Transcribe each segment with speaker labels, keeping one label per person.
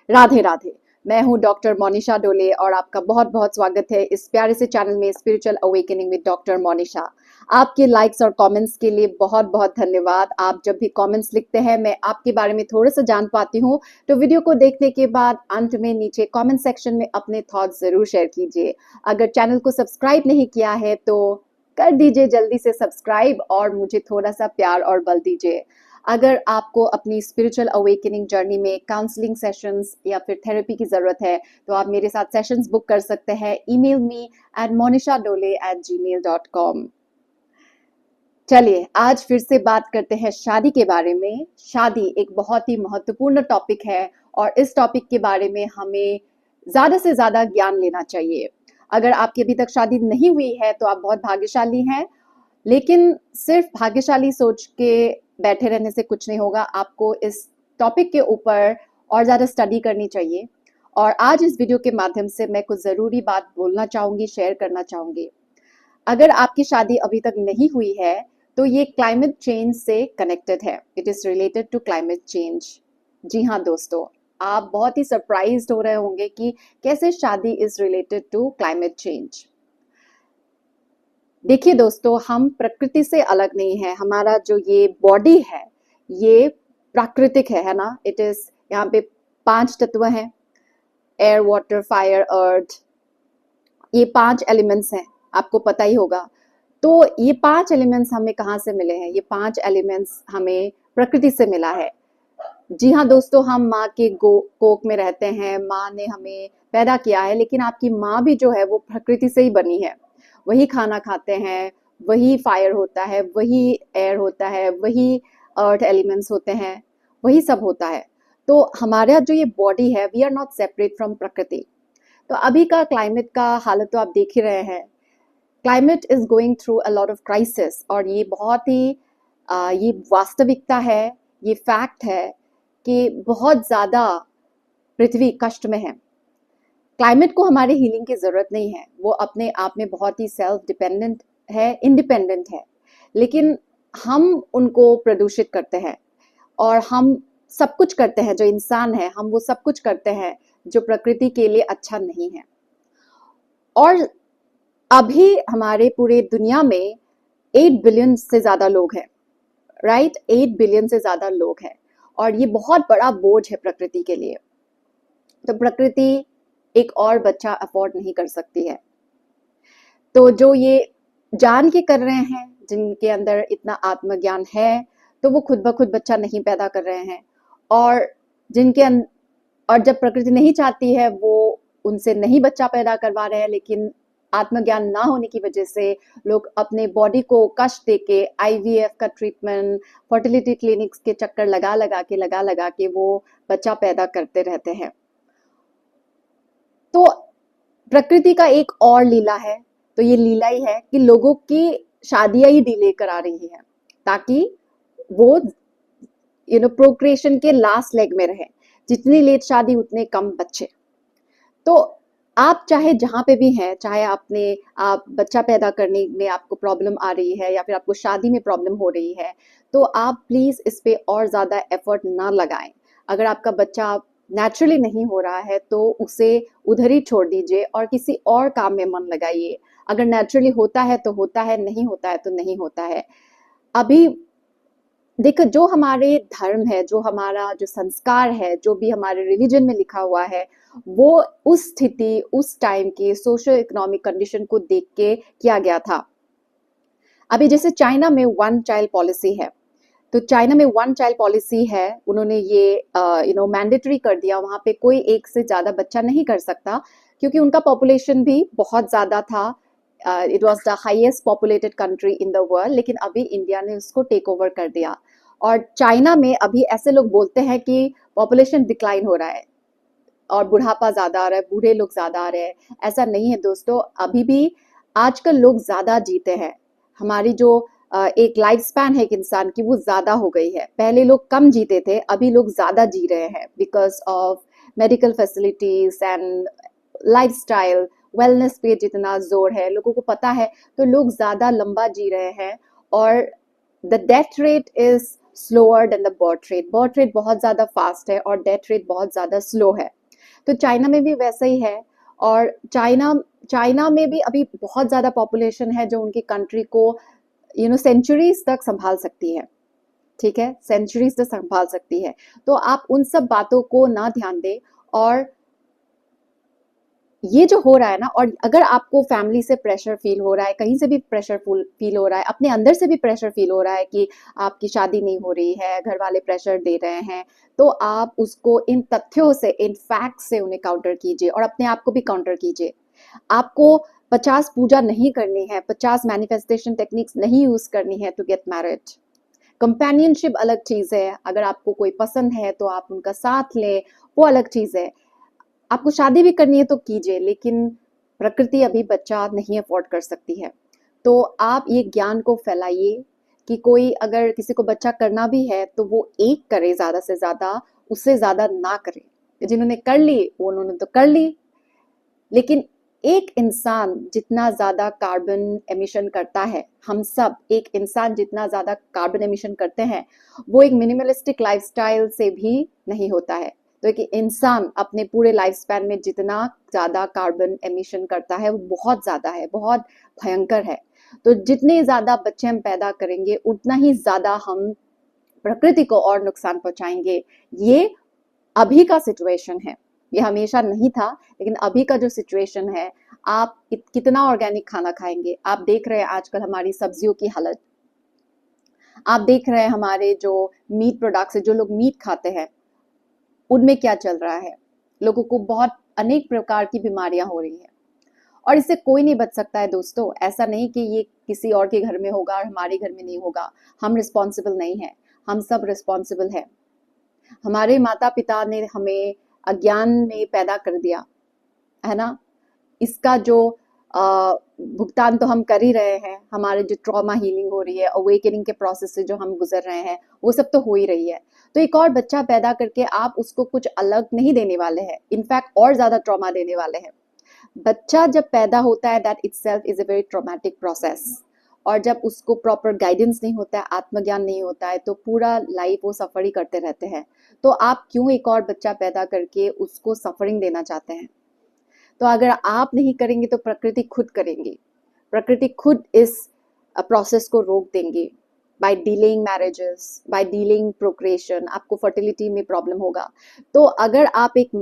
Speaker 1: राधे राधे। मैं हूं डॉक्टर मोनिशा डोले और आपका बहुत बहुत स्वागत है इस प्यारे से चैनल में spiritual awakening with doctor Monisha. आपके लाइक्स और कमेंट्स के लिए बहुत बहुत धन्यवाद। आप जब भी कमेंट्स लिखते हैं मैं आपके बारे में थोड़ा सा जान पाती हूँ, तो वीडियो को देखने के बाद अंत में नीचे कमेंट सेक्शन में अपने थॉट्स जरूर शेयर कीजिए। अगर चैनल को सब्सक्राइब नहीं किया है तो कर दीजिए जल्दी से सब्सक्राइब और मुझे थोड़ा सा प्यार और बल दीजिए। अगर आपको अपनी स्पिरिचुअल अवेकनिंग जर्नी में काउंसलिंग सेशंस या फिर थेरेपी की जरूरत है तो आप मेरे साथ सेशंस बुक कर सकते हैं। Email me at monishadole@gmail.com। चलिए आज फिर से बात करते हैं शादी के बारे में। शादी एक बहुत ही महत्वपूर्ण टॉपिक है और इस टॉपिक के बारे में हमें ज्यादा से ज्यादा ज्ञान लेना चाहिए। अगर आपकी अभी तक शादी नहीं हुई है तो आप बहुत भाग्यशाली हैं, लेकिन सिर्फ भाग्यशाली सोच के बैठे रहने से कुछ नहीं होगा। आपको इस टॉपिक के ऊपर और ज़्यादा स्टडी करनी चाहिए और आज इस वीडियो के माध्यम से मैं कुछ ज़रूरी बात बोलना चाहूँगी, शेयर करना चाहूँगी। अगर आपकी शादी अभी तक नहीं हुई है तो ये क्लाइमेट चेंज से कनेक्टेड है। It is related to climate change. जी हाँ दोस्तों, आप बहुत ही सरप्राइज्ड हो रहे होंगे कि कैसे शादी is related to climate change. देखिए दोस्तों, हम प्रकृति से अलग नहीं है। हमारा जो ये बॉडी है ये प्राकृतिक है ना। इट इज, यहाँ पे 5 तत्व हैं, एयर, वाटर, फायर, अर्थ। ये 5 एलिमेंट्स हैं, आपको पता ही होगा। तो ये 5 एलिमेंट्स हमें कहाँ से मिले हैं? ये 5 एलिमेंट्स हमें प्रकृति से मिला है। जी हाँ दोस्तों, हम माँ के कोख में रहते हैं, माँ ने हमें पैदा किया है, लेकिन आपकी माँ भी जो है वो प्रकृति से ही बनी है। वही खाना खाते हैं, वही फायर होता है, वही एयर होता है, वही अर्थ एलिमेंट्स होते हैं, वही सब होता है। तो हमारा जो ये बॉडी है, we are not separate from प्रकृति। तो अभी का क्लाइमेट का हालत तो आप देख ही रहे हैं। Climate is going through a lot of crisis और ये बहुत ही ये वास्तविकता है, ये फैक्ट है कि बहुत ज्यादा पृथ्वी कष्ट में है। क्लाइमेट को हमारे हीलिंग की जरूरत नहीं है, वो अपने आप में बहुत ही सेल्फ डिपेंडेंट है, इंडिपेंडेंट है, लेकिन हम उनको प्रदूषित करते हैं और हम सब कुछ करते हैं। जो इंसान है हम वो सब कुछ करते हैं जो प्रकृति के लिए अच्छा नहीं है। और अभी हमारे पूरे दुनिया में 8 बिलियन से ज्यादा लोग हैं, राइट? 8 बिलियन से ज्यादा लोग हैं और ये बहुत बड़ा बोझ है प्रकृति के लिए। तो प्रकृति एक और बच्चा अफोर्ड नहीं कर सकती है। तो जो ये जान के कर रहे हैं, जिनके अंदर इतना आत्मज्ञान है, तो वो खुद ब खुद बच्चा नहीं पैदा कर रहे हैं। और और जब प्रकृति नहीं चाहती है वो उनसे नहीं बच्चा पैदा करवा रहे हैं, लेकिन आत्मज्ञान ना होने की वजह से लोग अपने बॉडी को कष्ट देके आईवीएफ का ट्रीटमेंट, फर्टिलिटी क्लिनिक्स के चक्कर लगा लगा के वो बच्चा पैदा करते रहते हैं। तो प्रकृति का एक और लीला है, तो ये लीला ही है कि लोगों की शादियां ही डिले करा रही है ताकि वो प्रोक्रिएशन के लास्ट लेग में रहे। जितनी लेट शादी उतने कम बच्चे। तो आप चाहे जहां पे भी हैं, चाहे आप बच्चा पैदा करने में आपको प्रॉब्लम आ रही है या फिर आपको शादी में प्रॉब्लम हो रही है, तो आप प्लीज इस पे और ज्यादा एफर्ट ना लगाएं। अगर आपका बच्चा नेचुरली नहीं हो रहा है तो उसे उधर ही छोड़ दीजिए और किसी और काम में मन लगाइए। अगर नेचुरली होता है तो होता है, नहीं होता है तो नहीं होता है। अभी देखो, जो हमारे धर्म है, जो हमारा जो संस्कार है, जो भी हमारे रिलीजन में लिखा हुआ है, वो उस स्थिति, उस टाइम के सोशो इकोनॉमिक कंडीशन को देख के किया गया था। अभी जैसे चाइना में 1 चाइल्ड पॉलिसी है, तो चाइना में 1 चाइल्ड पॉलिसी है, उन्होंने ये मैंडेटरी कर दिया। वहां पे कोई एक से ज्यादा बच्चा नहीं कर सकता क्योंकि उनका पॉपुलेशन भी बहुत ज्यादा था। It was the highest populated country in the world, लेकिन अभी इंडिया ने उसको टेक ओवर कर दिया। और चाइना में अभी ऐसे लोग बोलते हैं कि पॉपुलेशन डिक्लाइन हो रहा है और बुढ़ापा ज्यादा आ रहा है, बूढ़े लोग ज्यादा आ रहे हैं। ऐसा नहीं है दोस्तों, अभी भी आजकल लोग ज्यादा जीते हैं। हमारी जो एक लाइफ स्पैन है एक इंसान की, वो ज्यादा हो गई है। पहले लोग कम जीते थे, अभी लोग ज्यादा जी रहे हैं because of medical facilities and lifestyle. Wellness पे जितना जोर है, लोगों को पता है, तो लोग ज्यादा लंबा जी रहे हैं। और the death rate is slower then the birth rate. Birth rate बहुत ज़्यादा फास्ट है और डेथ रेट बहुत ज़्यादा स्लो है। तो चाइना में भी वैसा ही है। और चाइना में भी अभी बहुत ज़्यादा पॉपुलेशन है जो उनकी कंट्री को सेंचुरीज तक संभाल सकती है। ठीक है, सेंचुरीज तक संभाल सकती है। तो आप उन सब बातों को ना ध्यान दें। और ये जो हो रहा है ना, और अगर आपको फैमिली से प्रेशर फील हो रहा है, कहीं से भी प्रेशर फील हो रहा है, अपने अंदर से भी प्रेशर फील हो रहा है कि आपकी शादी नहीं हो रही है, घर वाले प्रेशर दे रहे हैं, तो आप उसको इन तथ्यों से, इन फैक्ट्स से उन्हें काउंटर कीजिए और अपने आप को भी काउंटर कीजिए। आपको 50 पूजा नहीं करनी है, 50 मैनिफेस्टेशन टेक्निक्स नहीं यूज करनी है टू गेट मैरिड। कंपेनियनशिप अलग चीज है। अगर आपको कोई पसंद है तो आप उनका साथ लें, वो अलग चीज है। आपको शादी भी करनी है तो कीजिए, लेकिन प्रकृति अभी बच्चा नहीं अफोर्ड कर सकती है। तो आप ये ज्ञान को फैलाइए कि कोई अगर किसी को बच्चा करना भी है तो वो एक करे ज्यादा से ज्यादा, उससे ज्यादा ना करे। जिन्होंने कर ली वो उन्होंने तो कर ली, लेकिन एक इंसान जितना ज्यादा कार्बन एमिशन करता है, हम सब एक इंसान जितना ज्यादा कार्बन एमिशन करते हैं, वो एक मिनिमलिस्टिक लाइफस्टाइल से भी नहीं होता है। तो एक इंसान अपने पूरे लाइफ स्पैन में जितना ज्यादा कार्बन एमिशन करता है वो बहुत ज्यादा है, बहुत भयंकर है। तो जितने ज्यादा बच्चे हम पैदा करेंगे उतना ही ज्यादा हम प्रकृति को और नुकसान पहुंचाएंगे। ये अभी का सिचुएशन है, ये हमेशा नहीं था, लेकिन अभी का जो सिचुएशन है, आप कितना ऑर्गेनिक खाना खाएंगे। आप देख रहे हैं आजकल हमारी सब्जियों की हालत, आप देख रहे हैं हमारे जो मीट प्रोडक्ट्स है, जो लोग मीट खाते हैं उनमें क्या चल रहा है। लोगों को बहुत अनेक प्रकार की बीमारियां हो रही है और इससे कोई नहीं बच सकता है दोस्तों। ऐसा नहीं कि ये किसी और के घर में होगा और हमारे घर में नहीं होगा। हम रिस्पॉन्सिबल नहीं है, हम सब रिस्पॉन्सिबल है। हमारे माता पिता ने हमें अज्ञान में पैदा कर दिया है ना। इसका जो भुगतान तो हम कर ही रहे हैं। हमारे जो ट्रॉमा हीलिंग हो रही है, अवेकनिंग के प्रोसेस से जो हम गुजर रहे हैं, वो सब तो हो ही रही है। तो एक और बच्चा पैदा करके आप उसको कुछ अलग नहीं देने वाले हैं, इनफैक्ट और ज्यादा ट्रॉमा देने वाले हैं। बच्चा जब पैदा होता है, that itself is a very traumatic process. और जब उसको प्रॉपर गाइडेंस नहीं होता है, आत्मज्ञान नहीं होता है, तो पूरा लाइफ वो सफर ही करते रहते हैं। तो आप क्यों एक और बच्चा पैदा करके उसको सफरिंग देना चाहते हैं? तो अगर आप नहीं करेंगे तो प्रकृति खुद करेंगी। प्रकृति खुद इस प्रोसेस को रोक देंगे। By dealing marriages, by dealing procreation, आपको फर्टिलिटी में प्रॉब्लम होगा। तो अगर आप एक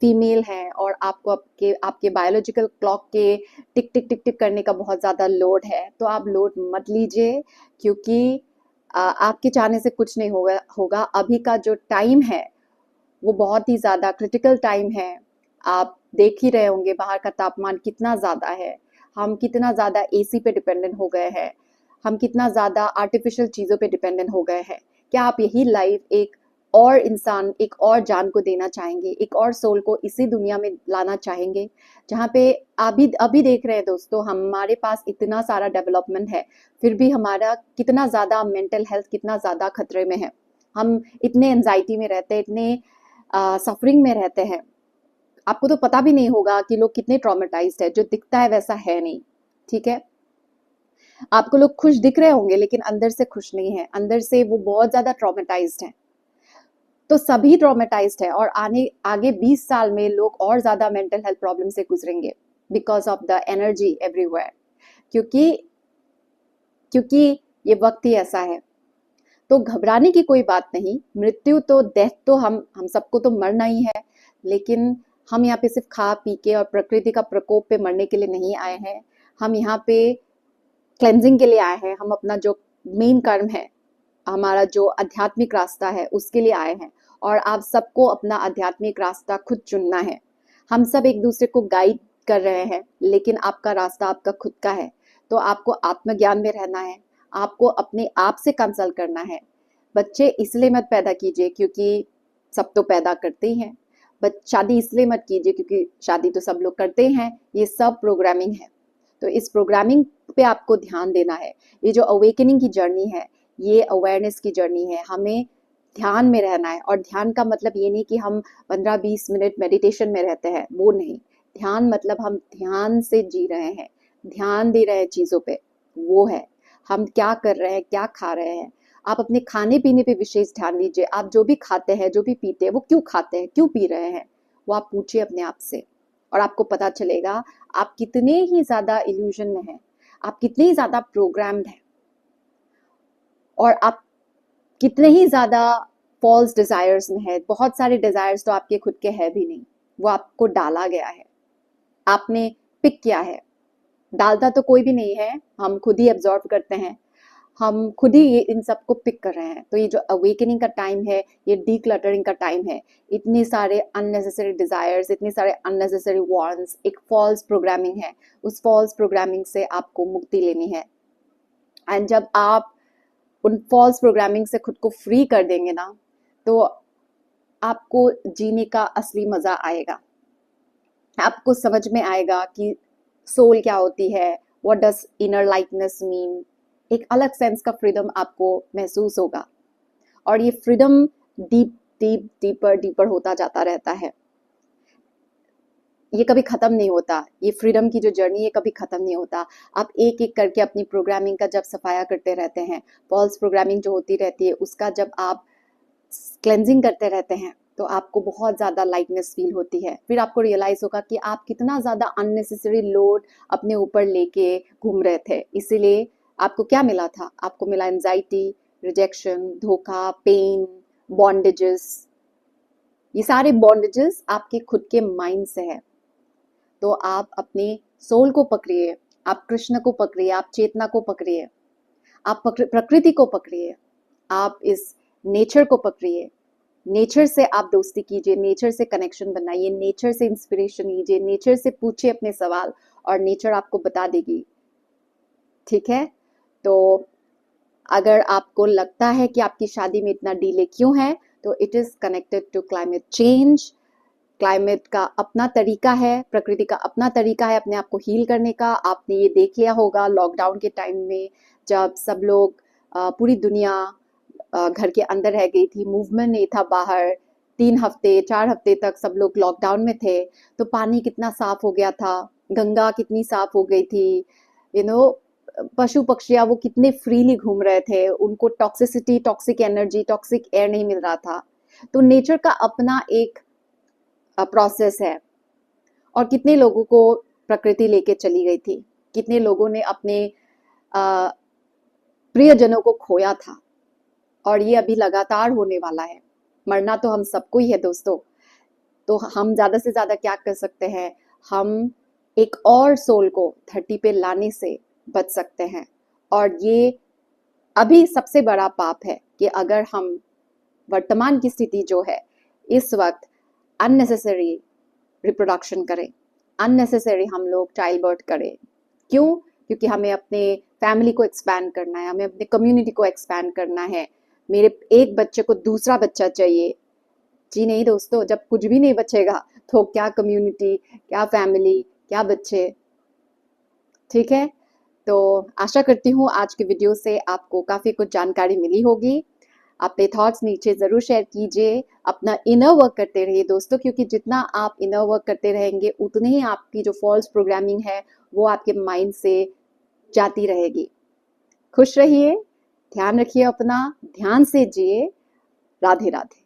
Speaker 1: फीमेल हैं और आपको आपके आपके बायोलॉजिकल क्लॉक के टिक टिक टिक टिक करने का बहुत ज्यादा लोड है, तो आप लोड मत लीजिए, क्योंकि आपके चाहने से कुछ नहीं होगा। अभी का जो टाइम है वो बहुत ही ज्यादा क्रिटिकल टाइम है। आप देख ही रहे होंगे बाहर का तापमान कितना ज्यादा है, हम कितना ज्यादा एसी पे डिपेंडेंट हो गए हैं, हम कितना ज्यादा आर्टिफिशियल चीजों पे डिपेंडेंट हो गए हैं। क्या आप यही लाइफ एक और इंसान, एक और जान को देना चाहेंगे, एक और सोल को इसी दुनिया में लाना चाहेंगे, जहाँ पे अभी देख रहे हैं दोस्तों, हमारे पास इतना सारा डेवलपमेंट है, फिर भी हमारा कितना ज्यादा मेंटल हेल्थ कितना ज्यादा खतरे में है। हम इतने एंजाइटी में रहते हैं, इतने सफरिंग में रहते हैं। आपको तो पता भी नहीं होगा कि लोग कितने ट्रॉमेटाइज्ड है। जो दिखता है वैसा है नहीं, ठीक है। आपको लोग खुश दिख रहे होंगे लेकिन अंदर से खुश नहीं है, अंदर से वो बहुत ज्यादा ट्रॉमेटाइज्ड है। तो सभी ट्रॉमेटाइज्ड है और आगे 20 साल में लोग और ज्यादा मेंटल हेल्थ प्रॉब्लम से गुजरेंगे because of the energy everywhere. क्योंकि क्योंकि ये वक्त ही ऐसा है। तो घबराने की कोई बात नहीं। मृत्यु तो, डेथ तो हम सबको तो मरना ही है, लेकिन हम यहाँ पे सिर्फ खा पी के और प्रकृति का प्रकोप पे मरने के लिए नहीं आए हैं। हम यहाँ पे क्लेंजिंग के लिए आए हैं। हम अपना जो मेन कर्म है, हमारा जो आध्यात्मिक रास्ता है, उसके लिए आए हैं। और आप सबको अपना आध्यात्मिक रास्ता खुद चुनना है। हम सब एक दूसरे को गाइड कर रहे हैं, लेकिन आपका रास्ता आपका खुद का है। तो आपको आत्मज्ञान में रहना है, आपको अपने आप से कंसल्ट करना है। बच्चे इसलिए मत पैदा कीजिए क्योंकि सब तो पैदा करते ही हैं। शादी इसलिए मत कीजिए क्योंकि शादी तो सब लोग करते हैं। ये सब प्रोग्रामिंग है। तो इस प्रोग्रामिंग पे आपको ध्यान देना है। ये जो अवेकनिंग की जर्नी है, ये अवेयरनेस की जर्नी है। हमें ध्यान में रहना है। और ध्यान का मतलब ये नहीं कि हम 15-20 मिनट मेडिटेशन में रहते हैं, वो नहीं। ध्यान मतलब हम ध्यान से जी रहे हैं, ध्यान दे रहे हैं चीजों पे, वो है। हम क्या कर रहे हैं, क्या खा रहे हैं, आप अपने खाने पीने पे विशेष ध्यान दीजिए। आप जो भी खाते हैं, जो भी पीते हैं, वो क्यों खाते हैं, क्यों पी रहे हैं, वो आप पूछिए अपने आप से, और आपको पता चलेगा आप कितने ही ज्यादा इल्यूजन में हैं, आप कितने ही ज्यादा प्रोग्राम्ड हैं, और आप कितने ही ज्यादा फॉल्स डिजायर्स में है। बहुत सारे डिजायर्स तो आपके खुद के है भी नहीं, वो आपको डाला गया है, आपने पिक किया है। डालता तो कोई भी नहीं है, हम खुद ही एब्जॉर्व करते हैं, हम खुद ही ये इन सबको पिक कर रहे हैं। तो ये जो अवेकनिंग का टाइम है, ये डीक्लटरिंग का टाइम है। इतने सारे अननेसेसरी डिजायर्स, इतने सारे अननेसेसरी वांट्स, एक फॉल्स प्रोग्रामिंग है, उस फॉल्स प्रोग्रामिंग से आपको मुक्ति लेनी है। एंड जब आप उन फॉल्स प्रोग्रामिंग से खुद को फ्री कर देंगे ना, तो आपको जीने का असली मजा आएगा। आपको समझ में आएगा कि सोल क्या होती है, what does inner lightness mean. एक अलग सेंस का फ्रीडम आपको महसूस होगा, और ये freedom deep deep deeper deeper होता जाता रहता है। ये कभी खत्म नहीं होता, ये फ्रीडम की जो जर्नी है कभी खत्म नहीं होता। आप एक एक करके अपनी प्रोग्रामिंग का जब सफाया करते रहते हैं, फॉल्स प्रोग्रामिंग जो होती रहती है उसका जब आप क्लेंजिंग करते रहते हैं, तो आपको बहुत ज़्यादा लाइटनेस फील होती है। फिर आपको रियलाइज होगा कि आप कितना ज़्यादा अननेसेसरी लोड अपने ऊपर लेके घूम रहे थे। इसीलिए आपको क्या मिला था, आपको मिला एंजाइटी, रिजेक्शन, धोखा, पेन, बॉन्डेजेस। ये सारे बॉन्डेजेस आपके खुद के माइंड से है। तो आप अपने सोल को पकड़िए, आप कृष्ण को पकड़िए, आप चेतना को पकड़िए, आप प्रकृति को पकड़िए, आप इस नेचर को पकड़िए। नेचर से आप दोस्ती कीजिए, नेचर से कनेक्शन बनाइए, नेचर से इंस्पिरेशन लीजिए, नेचर से पूछिए अपने सवाल, और नेचर आपको बता देगी। ठीक है? तो अगर आपको लगता है कि आपकी शादी में इतना डिले क्यों है, तो it is connected to climate change. Climate का अपना तरीका है, प्रकृति का अपना तरीका है अपने आप को हील करने का। आपने ये देख लिया होगा लॉकडाउन के टाइम में, जब सब लोग पूरी दुनिया घर के अंदर रह गई थी, मूवमेंट नहीं था बाहर, 3 हफ्ते 4 हफ्ते तक सब लोग लॉकडाउन में थे, तो पानी कितना साफ हो गया था, गंगा कितनी साफ हो गई थी, यू नो, पशु पक्षियां वो कितने फ्रीली घूम रहे थे, उनको toxicity, toxic energy, toxic air नहीं मिल रहा था। तो नेचर का अपना एक प्रोसेस है, और कितने लोगों को प्रकृति लेके चली गई थी, कितने लोगों ने अपने प्रियजनों को खोया था, और ये अभी लगातार होने वाला है। मरना तो हम सबको ही है दोस्तों। तो हम ज्यादा से ज्यादा क्या कर सकते हैं, हम एक और सोल को धरती पे लाने से बच सकते हैं। और ये अभी सबसे बड़ा पाप है कि अगर हम वर्तमान की स्थिति जो है इस वक्त अननेसेसरी रिप्रोडक्शन करें, अननेसेसरी हम लोग चाइल्ड बर्थ करें। क्यों? क्योंकि हमें अपने फैमिली को एक्सपैंड करना है, हमें अपने कम्युनिटी को एक्सपैंड करना है। मेरे एक बच्चे को दूसरा बच्चा चाहिए। जी नहीं दोस्तों, जब कुछ भी नहीं बचेगा तो क्या कम्युनिटी, क्या फैमिली, क्या बच्चे। ठीक है? तो आशा करती हूँ आज के वीडियो से आपको काफ़ी कुछ जानकारी मिली होगी। अपने थॉट्स नीचे ज़रूर शेयर कीजिए। अपना इनर वर्क करते रहिए दोस्तों, क्योंकि जितना आप इनर वर्क करते रहेंगे उतने ही आपकी जो फॉल्स प्रोग्रामिंग है वो आपके माइंड से जाती रहेगी। खुश रहिए, ध्यान रखिए अपना, ध्यान से जिए। राधे राधे।